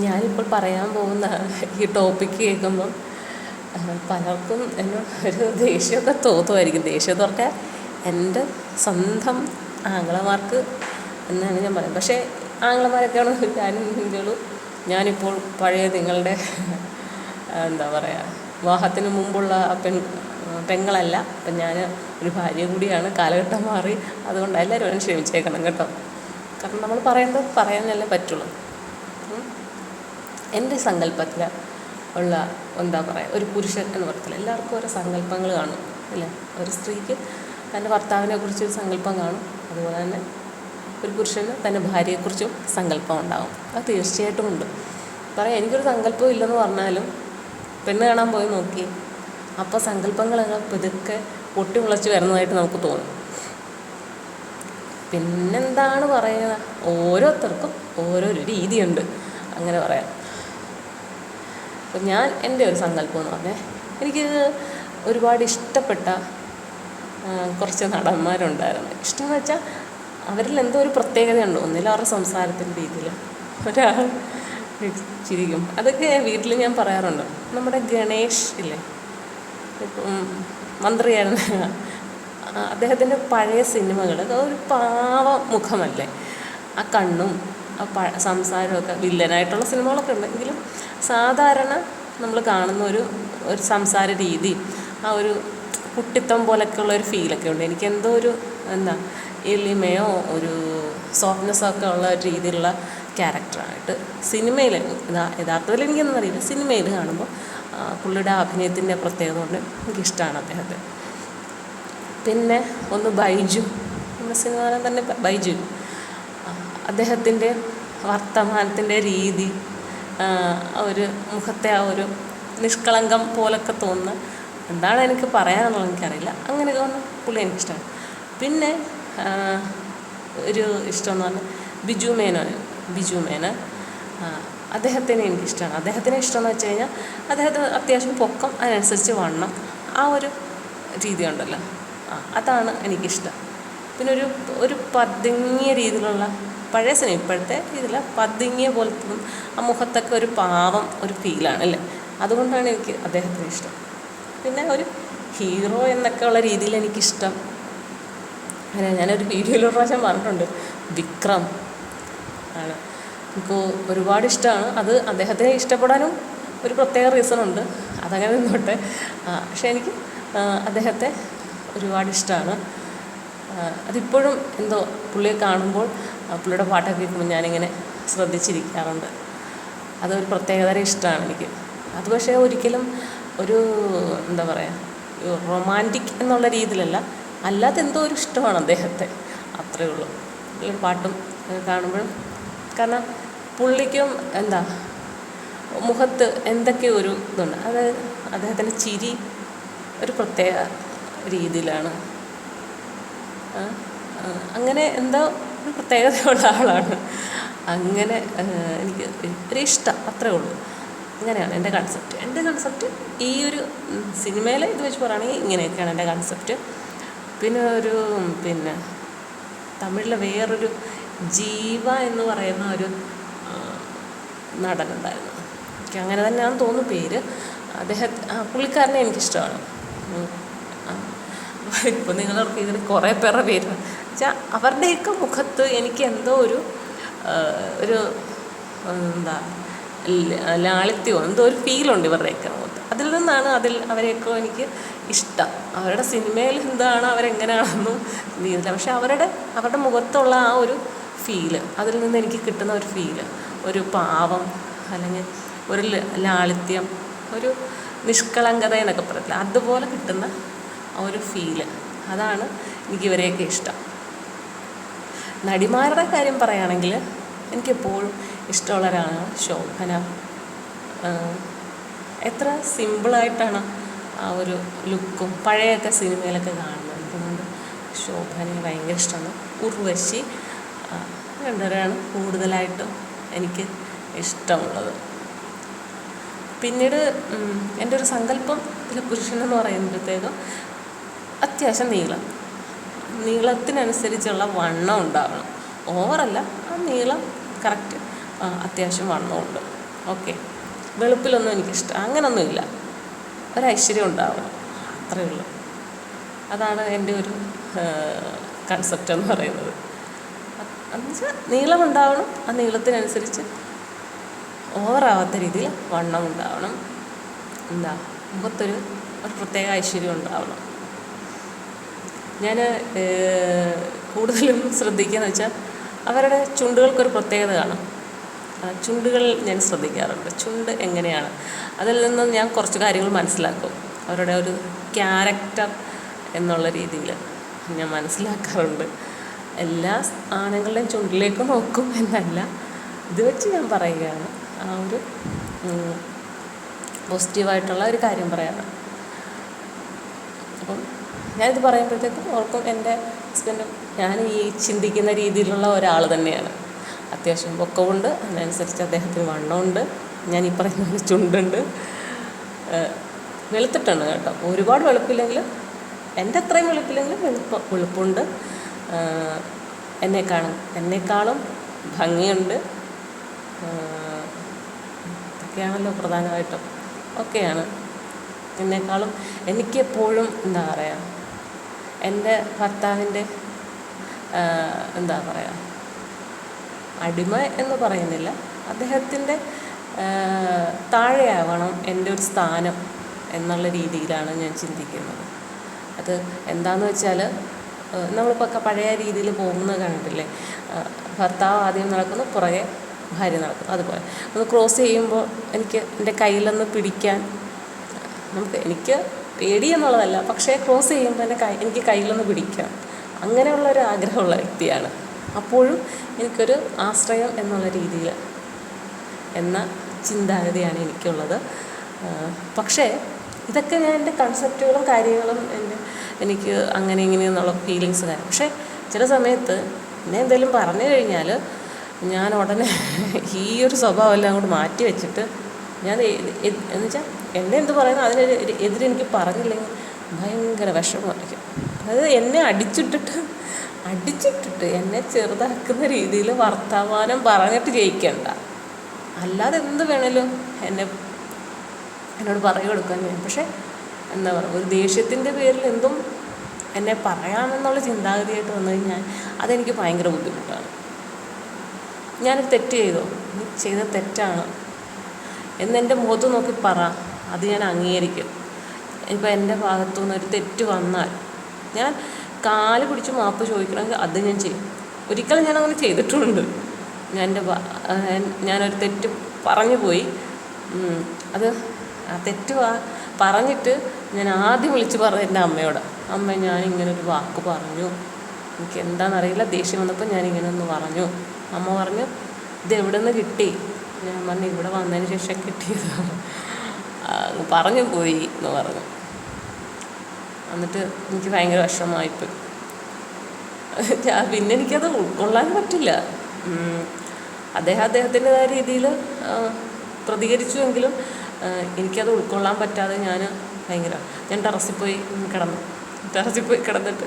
ഞാനിപ്പോൾ പറയാൻ പോകുന്ന ഈ ടോപ്പിക്ക് കേൾക്കുമ്പം പലർക്കും എന്നോട് ഒരു ദേഷ്യമൊക്കെ തോന്നുമായിരിക്കും. ദേഷ്യം തുറക്കാൻ എൻ്റെ സ്വന്തം ആങ്ങളമാർക്ക് എന്നാണ് ഞാൻ പറയുന്നത്. പക്ഷേ ആങ്ങളമാരൊക്കെയാണ് ഞാനിപ്പോൾ പഴയ നിങ്ങളുടെ എന്താ പറയുക, വിവാഹത്തിന് മുമ്പുള്ള പെങ്ങളല്ല. അപ്പം ഞാൻ ഒരു ഭാര്യ കൂടിയാണ്. കാലഘട്ടം മാറി. അതുകൊണ്ട് എല്ലാവരും അവനെ ക്ഷമിച്ചേക്കണം കേട്ടോ. കാരണം നമ്മൾ പറയുന്നത് പറയാനല്ലേ പറ്റുള്ളൂ. എൻ്റെ സങ്കല്പത്തിൽ ഉള്ള എന്താ പറയുക, ഒരു പുരുഷൻ എന്ന് പറയത്തില്ല, എല്ലാവർക്കും ഓരോ സങ്കല്പങ്ങൾ കാണും അല്ലേ. ഒരു സ്ത്രീക്ക് തൻ്റെ ഭർത്താവിനെ കുറിച്ചൊരു സങ്കല്പം കാണും. അതുപോലെ തന്നെ ഒരു പുരുഷന് തൻ്റെ ഭാര്യയെക്കുറിച്ചും സങ്കല്പം ഉണ്ടാകും. അത് തീർച്ചയായിട്ടും ഉണ്ട്. പറയാം, എനിക്കൊരു സങ്കല്പം ഇല്ലെന്ന് പറഞ്ഞാലും പെണ്ണ് കാണാൻ പോയി നോക്കി അപ്പോൾ സങ്കല്പങ്ങളൊക്കെ പതുക്കെ പൊട്ടി മുളച്ച് വരുന്നതായിട്ട് നമുക്ക് തോന്നും. പിന്നെന്താണ് പറയുക, ഓരോരുത്തർക്കും ഓരോരോ രീതിയുണ്ട് അങ്ങനെ പറയാം. അപ്പം ഞാൻ എൻ്റെ ഒരു സങ്കല്പം എന്ന് പറഞ്ഞാൽ, എനിക്ക് ഒരുപാട് ഇഷ്ടപ്പെട്ട കുറച്ച് നടന്മാരുണ്ടായിരുന്നു. ഇഷ്ടമെന്ന് വെച്ചാൽ അവരിൽ എന്തോ ഒരു പ്രത്യേകതയുണ്ട്. ഒന്നിലും അവരുടെ സംസാരത്തിൻ്റെ രീതിയിൽ ഒരാൾ ചിരിക്കും. അതൊക്കെ വീട്ടിൽ ഞാൻ പറയാറുണ്ട്. നമ്മുടെ ഗണേഷ് ഇല്ലേ, ഇപ്പം മന്ത്രിയായിരുന്ന അദ്ദേഹത്തിൻ്റെ പഴയ സിനിമകൾ ഒരു പാവ മുഖമല്ലേ, ആ കണ്ണും ആ സംസാരമൊക്കെ. വില്ലനായിട്ടുള്ള സിനിമകളൊക്കെ ഉണ്ട്, എങ്കിലും സാധാരണ നമ്മൾ കാണുന്ന ഒരു സംസാര രീതി, ആ ഒരു കുട്ടിത്തം പോലൊക്കെ ഉള്ളൊരു ഫീലൊക്കെ ഉണ്ട്. എനിക്കെന്തോ ഒരു എന്താ എളിമയോ ഒരു സോഫ്റ്റ്നെസ്സോ ഒക്കെ ഉള്ള രീതിയിലുള്ള ക്യാരക്ടറായിട്ട് സിനിമയിൽ, യഥാർത്ഥത്തിൽ എനിക്കൊന്നും അറിയില്ല, സിനിമയിൽ കാണുമ്പോൾ പുള്ളിയുടെ അഭിനയത്തിൻ്റെ പ്രത്യേകത കൊണ്ട് എനിക്കിഷ്ടമാണ് അദ്ദേഹത്തെ. പിന്നെ ഒന്ന് ബൈജു, നമ്മുടെ സിനിമ തന്നെ ബൈജു, അദ്ദേഹത്തിൻ്റെ വർത്തമാനത്തിൻ്റെ രീതി, ഒരു മുഖത്തെ ആ ഒരു നിഷ്കളങ്കം പോലൊക്കെ തോന്നുന്ന, എന്താണ് എനിക്ക് പറയാനുള്ളത് എനിക്കറിയില്ല, അങ്ങനെയൊക്കെ വന്ന് പുള്ളി എനിക്കിഷ്ടമാണ്. പിന്നെ ഒരു ഇഷ്ടമെന്ന് പറഞ്ഞാൽ ബിജു മേനോൻ, അദ്ദേഹത്തിനെ എനിക്കിഷ്ടമാണ്. അദ്ദേഹത്തിനെ ഇഷ്ടമെന്ന് വെച്ച് കഴിഞ്ഞാൽ അദ്ദേഹത്തിന് അത്യാവശ്യം പൊക്കം, അതിനനുസരിച്ച് വണ്ണം, ആ ഒരു രീതി ഉണ്ടല്ലോ, അതാണ് എനിക്കിഷ്ടം. പിന്നെ ഒരു പതുങ്ങിയ രീതിയിലുള്ള പഴയ സിനിമ, ഇപ്പോഴത്തെ രീതിയില്ല, പതുങ്ങിയ പോലത്തെ ആ മുഖത്തൊക്കെ ഒരു പാവം ഒരു ഫീലാണ് അല്ലേ. അതുകൊണ്ടാണ് എനിക്ക് അദ്ദേഹത്തിന് ഇഷ്ടം. പിന്നെ ഒരു ഹീറോ എന്നൊക്കെ ഉള്ള രീതിയിൽ എനിക്കിഷ്ടം, അങ്ങനെ ഞാനൊരു വീഡിയോയിൽ ഒരു പ്രാവശ്യം പറഞ്ഞിട്ടുണ്ട്, വിക്രം ആണ്. എനിക്ക് ഒരുപാട് ഇഷ്ടമാണ്. അത് അദ്ദേഹത്തെ ഇഷ്ടപ്പെടാനും ഒരു പ്രത്യേക റീസണുണ്ട്, അതങ്ങനെ നിന്നോട്ടെ. പക്ഷേ എനിക്ക് അദ്ദേഹത്തെ ഒരുപാട് ഇഷ്ടമാണ്. അതിപ്പോഴും എന്തോ പുള്ളിയെ കാണുമ്പോൾ, പുള്ളിയുടെ പാട്ടൊക്കെ കേൾക്കുമ്പോൾ ഞാനിങ്ങനെ ശ്രദ്ധിച്ചിരിക്കാറുണ്ട്. അതൊരു പ്രത്യേകതരം ഇഷ്ടമാണ് എനിക്ക്. അത് പക്ഷേ ഒരിക്കലും ഒരു എന്താ പറയുക, റൊമാൻറ്റിക് എന്നുള്ള രീതിയിലല്ല, അല്ലാതെ എന്തോ ഒരു ഇഷ്ടമാണ് അദ്ദേഹത്തെ, അത്രയേ ഉള്ളൂ. പുള്ളിയുടെ പാട്ടും കാണുമ്പോഴും, കാരണം പുള്ളിക്കും എന്താ മുഖത്ത് എന്തൊക്കെയോ ഒരു ഇതുണ്ട്. അത് അദ്ദേഹത്തിൻ്റെ ചിരി ഒരു പ്രത്യേക രീതിയിലാണ്, അങ്ങനെ എന്തോ ഒരു പ്രത്യേകതയുള്ള ആളാണ്. അങ്ങനെ എനിക്ക് ഒരു ഇഷ്ടം, അത്രേ ഉള്ളൂ. അങ്ങനെയാണ് എൻ്റെ കൺസെപ്റ്റ്. ഈ ഒരു സിനിമയിലെ ഇത് വെച്ച് പറയുകയാണെങ്കിൽ ഇങ്ങനെയൊക്കെയാണ് എൻ്റെ കൺസെപ്റ്റ്. പിന്നെ തമിഴിലെ വേറൊരു ജീവ എന്ന് പറയുന്ന ഒരു നടനുണ്ടായിരുന്നു, എനിക്ക് അങ്ങനെ തന്നെയാണെന്ന് തോന്നുന്നു പേര്. പുള്ളിക്കാരനെ എനിക്കിഷ്ടമാണ്. ഇപ്പോൾ നിങ്ങളവർക്ക് ഇതിന് കുറേ പേരുടെ പേര് വെച്ചാൽ അവരുടെയൊക്കെ മുഖത്ത് എനിക്ക് എന്തോ ഒരു എന്താ ലാളിത്യമോ എന്തോ ഒരു ഫീലുണ്ട് ഇവരുടെയൊക്കെ മുഖത്ത്. അതിൽ നിന്നാണ് അവരെയൊക്കെ എനിക്ക് ഇഷ്ടം. അവരുടെ സിനിമയിൽ എന്താണ്, അവരെങ്ങനെയാണെന്നും നീതില്ല, പക്ഷെ അവരുടെ മുഖത്തുള്ള ആ ഒരു ഫീല്, അതിൽ നിന്ന് എനിക്ക് കിട്ടുന്ന ഒരു ഫീല്, ഒരു പാവം അല്ലെങ്കിൽ ഒരു ലാളിത്യം, ഒരു നിഷ്കളങ്കത എന്നൊക്കെ പറയത്തില്ല, അതുപോലെ കിട്ടുന്ന ആ ഒരു ഫീല്, അതാണ് എനിക്കിവരെയൊക്കെ ഇഷ്ടം. നടിമാരുടെ കാര്യം പറയുകയാണെങ്കിൽ എനിക്കെപ്പോഴും ഇഷ്ടമുള്ള ഒരാളാണ് ശോഭന. എത്ര സിമ്പിളായിട്ടാണ് ആ ഒരു ലുക്കും പഴയൊക്കെ സിനിമയിലൊക്കെ കാണുന്നത്. അതുകൊണ്ട് ശോഭനയെ ഭയങ്കര ഇഷ്ടമാണ്. ഉർവശി, രണ്ടുപേരാണ് കൂടുതലായിട്ടും എനിക്ക് ഇഷ്ടമുള്ളത്. പിന്നീട് എൻ്റെ ഒരു സങ്കല്പം പുരുഷനെന്ന് പറയുമ്പോഴത്തേക്കും അത്യാവശ്യം നീളത്തിനനുസരിച്ചുള്ള വണ്ണം ഉണ്ടാവണം. ഓവറല്ല, ആ നീളം കറക്റ്റ്, അത്യാവശ്യം വണ്ണമുണ്ട്. ഓക്കെ. വെളുപ്പിലൊന്നും എനിക്കിഷ്ടം അങ്ങനൊന്നുമില്ല, ഒരൈശ്വര്യം ഉണ്ടാവണം, അത്രയേ ഉള്ളൂ. അതാണ് എൻ്റെ ഒരു കൺസെപ്റ്റ് എന്ന് പറയുന്നത്. എന്നുവെച്ചാൽ നീളമുണ്ടാവണം, ആ നീളത്തിനനുസരിച്ച് ഓവറാവാത്ത രീതിയിൽ വണ്ണം ഉണ്ടാവണം, മുഖത്തൊരു പ്രത്യേക ഐശ്വര്യം ഉണ്ടാവണം. ഞാൻ കൂടുതലും ശ്രദ്ധിക്കുകയെന്ന് വെച്ചാൽ അവരുടെ ചുണ്ടുകൾക്കൊരു പ്രത്യേകത കാണും. ചുണ്ടുകൾ ഞാൻ ശ്രദ്ധിക്കാറുണ്ട്. ചുണ്ട് എങ്ങനെയാണ്, അതിൽ നിന്ന് ഞാൻ കുറച്ച് കാര്യങ്ങൾ മനസ്സിലാക്കും. അവരുടെ ഒരു ക്യാരക്ടർ എന്നുള്ള രീതിയിൽ ഞാൻ മനസ്സിലാക്കാറുണ്ട്. എല്ലാ ആണുങ്ങളുടെയും ചുണ്ടിലേക്ക് നോക്കും എന്നല്ല, ഇത് വെച്ച് ഞാൻ പറയുകയാണ്. ആ ഒരു പോസിറ്റീവായിട്ടുള്ള ഒരു കാര്യം പറയാണ്. അപ്പം ഞാനിത് പറയുമ്പോഴത്തേക്കും ഓർക്കും എൻ്റെ ഹസ്ബൻഡും ഞാൻ ഈ ചിന്തിക്കുന്ന രീതിയിലുള്ള ഒരാൾ തന്നെയാണ്. അത്യാവശ്യം പൊക്കമുണ്ട്, അതിനനുസരിച്ച് അദ്ദേഹത്തിന് വണ്ണമുണ്ട്, ഞാൻ ഈ പറയുന്ന പോലെ ചുണ്ടുണ്ട്, വെളുത്തിട്ടുണ്ട് കേട്ടോ. ഒരുപാട് വെളുപ്പില്ലെങ്കിലും എൻ്റെ അത്രയും വെളുപ്പില്ലെങ്കിലും വെളുപ്പുണ്ട്. എന്നെക്കാളും ഭംഗിയുണ്ട്. ഇതൊക്കെയാണല്ലോ പ്രധാനമായിട്ടും. ഒക്കെയാണ് എന്നെക്കാളും എനിക്കെപ്പോഴും എന്താ പറയുക, എൻ്റെ ഭർത്താവിൻ്റെ എന്താ പറയുക, അടിമ എന്ന് പറയുന്നില്ല, അദ്ദേഹത്തിൻ്റെ താഴെയാവണം എൻ്റെ ഒരു സ്ഥാനം എന്നുള്ള രീതിയിലാണ് ഞാൻ ചിന്തിക്കുന്നത്. അത് എന്താണെന്ന് വെച്ചാൽ നമ്മളിപ്പോൾ പഴയ രീതിയിൽ പോകുന്നത് കണ്ടിട്ടില്ലേ, ഭർത്താവ് ആദ്യം നടക്കുന്നു, പുറകെ ഭാര്യ നടക്കുന്നു. അതുപോലെ ഒന്ന് ക്രോസ് ചെയ്യുമ്പോൾ എനിക്ക് എൻ്റെ കയ്യിലൊന്ന് പിടിക്കാൻ, എനിക്ക് പേടി എന്നുള്ളതല്ല, പക്ഷേ ക്രോസ് ചെയ്യുമ്പോൾ എനിക്ക് കയ്യിലൊന്ന് പിടിക്കാം, അങ്ങനെയുള്ളൊരു ആഗ്രഹമുള്ള വ്യക്തിയാണ്. അപ്പോഴും എനിക്കൊരു ആശ്രയം എന്നുള്ള രീതിയിൽ എന്ന ചിന്താഗതിയാണ് എനിക്കുള്ളത്. പക്ഷേ ഇതൊക്കെ ഞാൻ എൻ്റെ കൺസെപ്റ്റുകളും കാര്യങ്ങളും എനിക്ക് അങ്ങനെ ഇങ്ങനെയെന്നുള്ള ഫീലിങ്സ് കാര്യം. പക്ഷേ ചില സമയത്ത് എന്നെ എന്തെങ്കിലും പറഞ്ഞു കഴിഞ്ഞാൽ ഞാൻ ഉടനെ ഈ ഒരു സ്വഭാവം എല്ലാം അങ്ങോട്ട് മാറ്റി വെച്ചിട്ട് ഞാൻ എന്ന് വെച്ചാൽ എന്നെ എന്ത് പറയുന്നു എതിരെനിക്ക് പറഞ്ഞില്ലെങ്കിൽ ഭയങ്കര വിഷമമായിരിക്കും. അതായത് എന്നെ അടിച്ചിട്ടിട്ട് എന്നെ ചെറുതാക്കുന്ന രീതിയിൽ വർത്തമാനം പറഞ്ഞിട്ട് ജയിക്കണ്ട, അല്ലാതെ എന്ത് വേണേലും എന്നോട് പറഞ്ഞു കൊടുക്കാൻ ഞാൻ. പക്ഷേ എന്താ പറയുക, ഒരു ദേഷ്യത്തിൻ്റെ പേരിൽ എന്തും എന്നെ പറയാമെന്നുള്ള ചിന്താഗതിയായിട്ട് വന്നു കഴിഞ്ഞാൽ അതെനിക്ക് ഭയങ്കര ബുദ്ധിമുട്ടാണ്. ഞാനൊരു തെറ്റ് ചെയ്തോ, ചെയ്ത തെറ്റാണ് എന്നെൻ്റെ മുഖത്ത് നോക്കി പറ, അത് ഞാൻ അംഗീകരിക്കും. ഇപ്പോൾ എൻ്റെ ഭാഗത്തു നിന്നൊരു തെറ്റ് വന്നാൽ ഞാൻ കാല് പിടിച്ച് മാപ്പ് ചോദിക്കണമെങ്കിൽ അത് ഞാൻ ചെയ്യും. ഒരിക്കലും ഞാനങ്ങനെ ചെയ്തിട്ടുമുണ്ട്. ഞാനൊരു തെറ്റ് പറഞ്ഞു പോയി, അത് ആ തെറ്റ് പറഞ്ഞിട്ട് ഞാൻ ആദ്യം വിളിച്ച് പറഞ്ഞത് എൻ്റെ അമ്മയോട്, അമ്മ ഞാനിങ്ങനൊരു വാക്ക് പറഞ്ഞു, എനിക്ക് എന്താണെന്നറിയില്ല, ദേഷ്യം വന്നപ്പോൾ ഞാനിങ്ങനെ ഒന്ന് പറഞ്ഞു. അമ്മ പറഞ്ഞു ഇത് എവിടെ നിന്ന് കിട്ടി? ഞാൻ പറഞ്ഞു ഇവിടെ വന്നതിന് ശേഷം കിട്ടിയതാണ്, പറഞ്ഞു പോയി എന്ന് പറഞ്ഞു. എന്നിട്ട് എനിക്ക് ഭയങ്കര വിഷമമായിപ്പോയി. പിന്നെ എനിക്കത് ഉൾക്കൊള്ളാൻ പറ്റില്ല. അദ്ദേഹത്തിൻ്റെതായ രീതിയിൽ പ്രതികരിച്ചുവെങ്കിലും എനിക്കത് ഉൾക്കൊള്ളാൻ പറ്റാതെ ഞാൻ ടെറസിൽ പോയി കിടന്നിട്ട്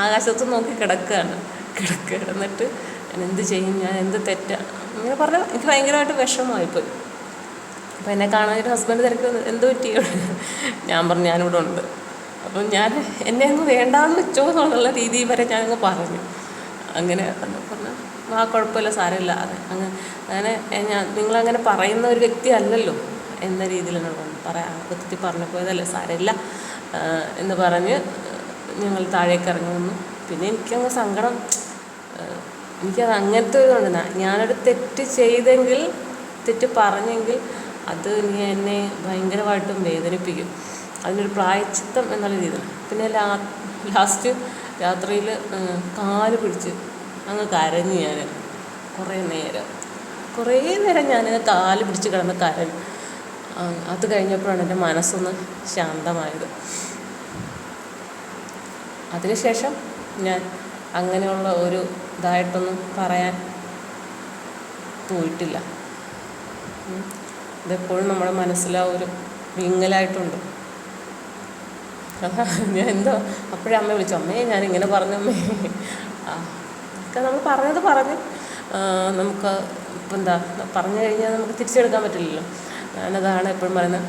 ആകാശത്ത് നോക്കി കിടന്നിട്ട് ഞാൻ എന്ത് ചെയ്യും, ഞാൻ എന്ത് തെറ്റാണ് ഇങ്ങനെ പറഞ്ഞാൽ എനിക്ക് ഭയങ്കരമായിട്ട് വിഷമമായിപ്പോയി. അപ്പോൾ എന്നെ കാണാനൊരു ഹസ്ബൻഡ് തിരക്ക് എന്ത് പറ്റിയോ, ഞാൻ പറഞ്ഞു ഞാനിവിടെ ഉണ്ട്. അപ്പം എന്നെ അങ്ങ് വേണ്ടാന്ന് വെച്ചോ എന്നുള്ള രീതി വരെ ഞാനങ്ങ് പറഞ്ഞു. അങ്ങനെ പറഞ്ഞാൽ കുഴപ്പമില്ല, സാരമില്ല, അങ്ങനെ നിങ്ങളങ്ങനെ പറയുന്ന ഒരു വ്യക്തി അല്ലല്ലോ എന്ന രീതിയിൽ എന്നോട് അബദ്ധത്തിൽ പറഞ്ഞു പോയതല്ലേ, സാരമില്ല എന്ന് പറഞ്ഞ് ഞങ്ങൾ താഴേക്ക് ഇറങ്ങി വന്നു. പിന്നെ എനിക്കങ്ങ് സങ്കടം, എനിക്കത് അങ്ങനത്തെ ഒരു ഇതുണ്ട്. ഞാനൊരു തെറ്റ് പറഞ്ഞെങ്കിൽ അത് എന്നെ ഭയങ്കരമായിട്ടും വേദനിപ്പിക്കും. അതിനൊരു പ്രായശ്ചിത്തം എന്നുള്ള രീതിയിൽ. പിന്നെ ലാസ്റ്റ് രാത്രിയിൽ കാല് പിടിച്ച് അങ്ങ് കരഞ്ഞു. ഞാൻ കുറേ നേരം ഞാൻ കാല് പിടിച്ച് കിടന്ന് കരഞ്ഞു. അത് കഴിഞ്ഞപ്പോഴാണ് എൻ്റെ മനസ്സൊന്ന് ശാന്തമായത്. അതിനുശേഷം ഞാൻ അങ്ങനെയുള്ള ഒരു ഇതായിട്ടൊന്നും പറയാൻ പോയിട്ടില്ല. ഇതെപ്പോഴും നമ്മുടെ മനസ്സിലാ ഒരു വിങ്ങലായിട്ടുണ്ട്. ഞാൻ അപ്പോഴേ അമ്മ വിളിച്ചു, അമ്മേ ഞാനിങ്ങനെ പറഞ്ഞു, അമ്മേ ഒക്കെ നമ്മൾ പറഞ്ഞ് നമുക്ക് ഇപ്പം എന്താ പറഞ്ഞു കഴിഞ്ഞാൽ നമുക്ക് തിരിച്ചെടുക്കാൻ പറ്റില്ലല്ലോ. ഞാനതാണ് എപ്പോഴും പറയുന്നത്,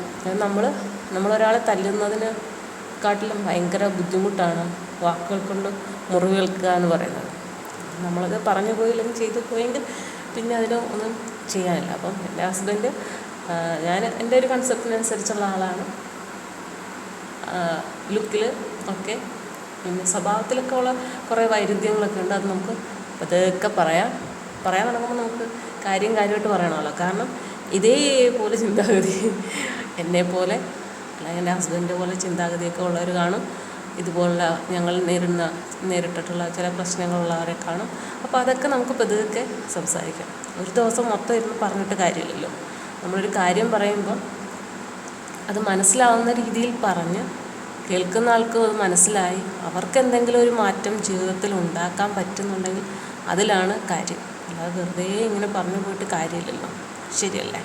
നമ്മളൊരാളെ തല്ലുന്നതിനെക്കാട്ടിലും ഭയങ്കര ബുദ്ധിമുട്ടാണ് വാക്കുകൾ കൊണ്ട് മുറിവേൽക്കുക എന്ന് പറയുന്നത്. നമ്മളത് പറഞ്ഞു പോയില്ലെങ്കിൽ ചെയ്തു പോയെങ്കിൽ പിന്നെ അതിന് ഒന്നും ചെയ്യാനില്ല. അപ്പം എൻ്റെ ഹസ്ബൻഡ്, ഞാൻ എൻ്റെ ഒരു കൺസെപ്റ്റിനനുസരിച്ചുള്ള ആളാണ്. ലുക്കിൽ ഒക്കെ പിന്നെ സ്വഭാവത്തിലൊക്കെ ഉള്ള കുറേ വൈരുദ്ധ്യങ്ങളൊക്കെ ഉണ്ട്. അത് നമുക്ക് പതുക്കെ പറയാൻ തുടങ്ങുമ്പോൾ നമുക്ക് കാര്യമായിട്ട് പറയണമല്ലോ. കാരണം ഇതേപോലെ ചിന്താഗതി എന്നെപ്പോലെ അല്ലെങ്കിൽ എൻ്റെ ഹസ്ബൻഡ് പോലെ ചിന്താഗതിയൊക്കെ ഉള്ളവർ കാണും. ഇതുപോലുള്ള ഞങ്ങൾ നേരിട്ടിട്ടുള്ള ചില പ്രശ്നങ്ങളുള്ളവരെ കാണും. അപ്പോൾ അതൊക്കെ നമുക്ക് പതുക്കെ സംസാരിക്കാം. ഒരു ദിവസം മൊത്തം ഇരുന്ന് പറഞ്ഞിട്ട് കാര്യമില്ലല്ലോ. നമ്മളൊരു കാര്യം പറയുമ്പോൾ അത് മനസ്സിലാവുന്ന രീതിയിൽ പറഞ്ഞ് കേൾക്കുന്ന ആൾക്കും അത് മനസ്സിലായി അവർക്ക് എന്തെങ്കിലും ഒരു മാറ്റം ജീവിതത്തിൽ ഉണ്ടാക്കാൻ പറ്റുന്നുണ്ടെങ്കിൽ അതിലാണ് കാര്യം. അല്ലാതെ വെറുതെ ഇങ്ങനെ പറഞ്ഞു പോയിട്ട് കാര്യമില്ലല്ലോ. ശരിയല്ലേ?